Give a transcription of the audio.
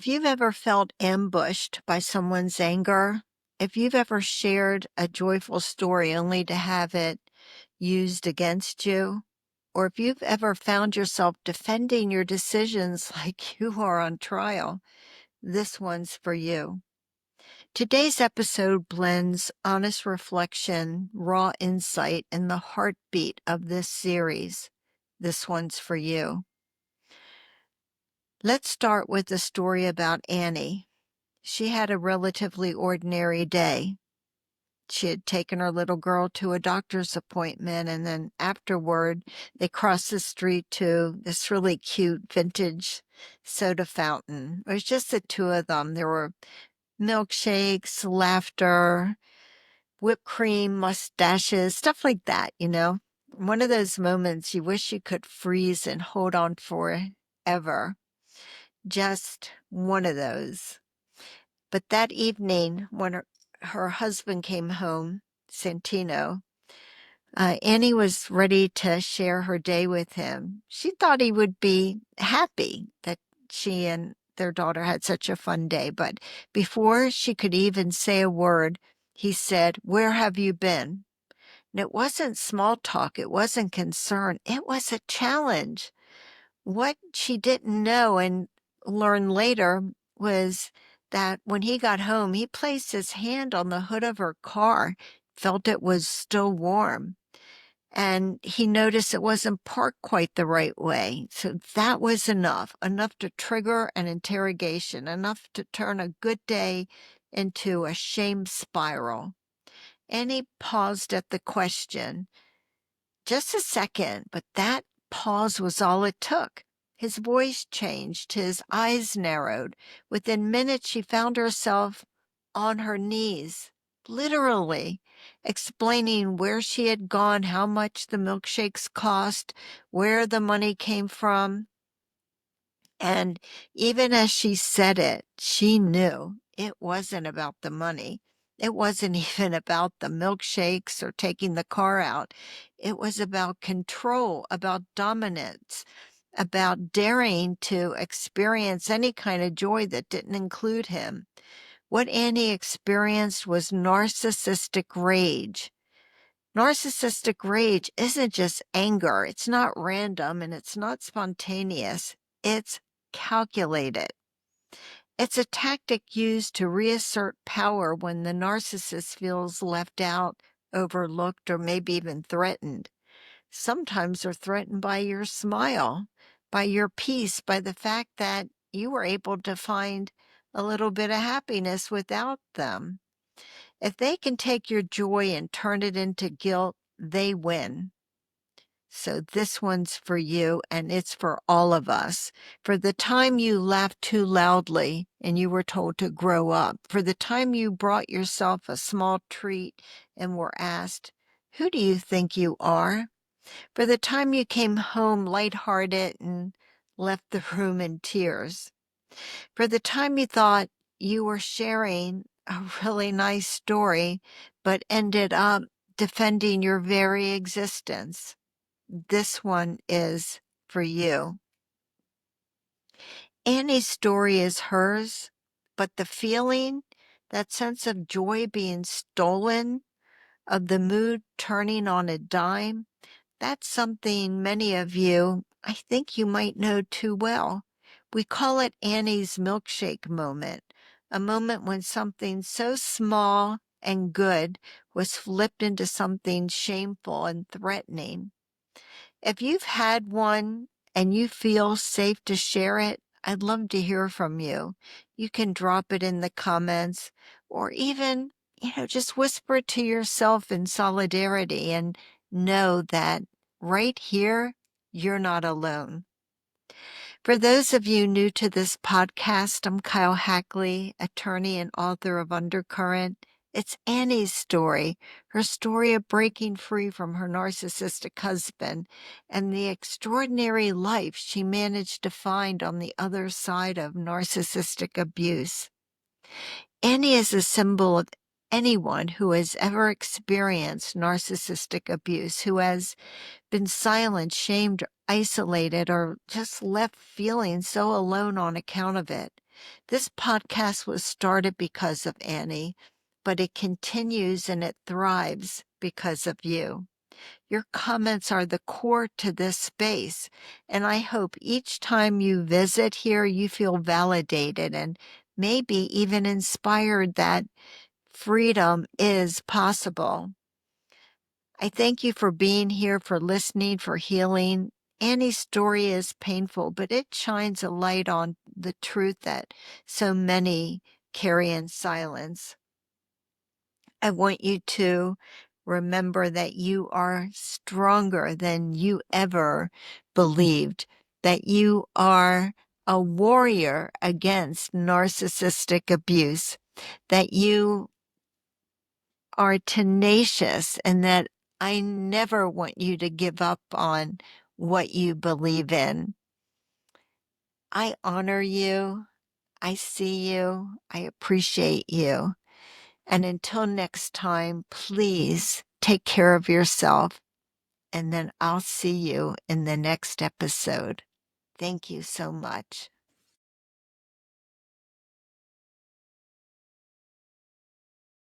If you've ever felt ambushed by someone's anger, if you've ever shared a joyful story only to have it used against you, or if you've ever found yourself defending your decisions like you are on trial, this one's for you. Today's episode blends honest reflection, raw insight, and the heartbeat of this series. This one's for you. Let's start with a story about Annie. She had a relatively ordinary day. She had taken her little girl to a doctor's appointment, and then afterward, they crossed the street to this really cute vintage soda fountain. It was just the two of them. There were milkshakes, laughter, whipped cream, mustaches, stuff like that, One of those moments you wish you could freeze and hold on forever. Just one of those. But that evening, when her husband came home, Santino, Annie was ready to share her day with him. She thought he would be happy that she and their daughter had such a fun day. But before she could even say a word, he said, "Where have you been?" And it wasn't small talk. It wasn't concern. It was a challenge. What she didn't know and learn later was that when he got home, he placed his hand on the hood of her car, felt it was still warm, and he noticed it wasn't parked quite the right way. So that was enough to trigger an interrogation, enough to turn a good day into a shame spiral. And he paused at the question, just a second, but that pause was all it took. His voice changed, his eyes narrowed. Within minutes, she found herself on her knees, literally, explaining where she had gone, how much the milkshakes cost, where the money came from. And even as she said it, she knew it wasn't about the money. It wasn't even about the milkshakes or taking the car out. It was about control, about dominance, about daring to experience any kind of joy that didn't include him. What Annie experienced was narcissistic rage. Narcissistic rage isn't just anger. It's not random and it's not spontaneous. It's calculated. It's a tactic used to reassert power when the narcissist feels left out, overlooked, or maybe even threatened. Sometimes they're threatened by your smile, by your peace, by the fact that you were able to find a little bit of happiness without them. If they can take your joy and turn it into guilt, they win. So this one's for you, and it's for all of us. For the time you laughed too loudly and you were told to grow up. For the time you brought yourself a small treat and were asked, "Who do you think you are?" For the time you came home lighthearted and left the room in tears. For the time you thought you were sharing a really nice story, but ended up defending your very existence. This one is for you. Annie's story is hers, but the feeling, that sense of joy being stolen, of the mood turning on a dime, that's something many of you, I think you might know too well. We call it Annie's milkshake moment, a moment when something so small and good was flipped into something shameful and threatening. If you've had one and you feel safe to share it, I'd love to hear from you. You can drop it in the comments or even, just whisper it to yourself in solidarity and know that right here, you're not alone. For those of you new to this podcast, I'm Kyle Hackley, attorney and author of Undercurrent. It's Annie's story, her story of breaking free from her narcissistic husband and the extraordinary life she managed to find on the other side of narcissistic abuse. Annie is a symbol of anyone who has ever experienced narcissistic abuse, who has been silenced, shamed, isolated, or just left feeling so alone on account of it. This podcast was started because of Annie, but it continues and it thrives because of you. Your comments are the core to this space, and I hope each time you visit here, you feel validated and maybe even inspired that freedom is possible. I thank you for being here, for listening, for healing. Annie's story is painful, but it shines a light on the truth that so many carry in silence. I want you to remember that you are stronger than you ever believed, that you are a warrior against narcissistic abuse, that you are tenacious, and that I never want you to give up on what you believe in. I honor you. I see you. I appreciate you. And until next time, please take care of yourself. And then I'll see you in the next episode. Thank you so much.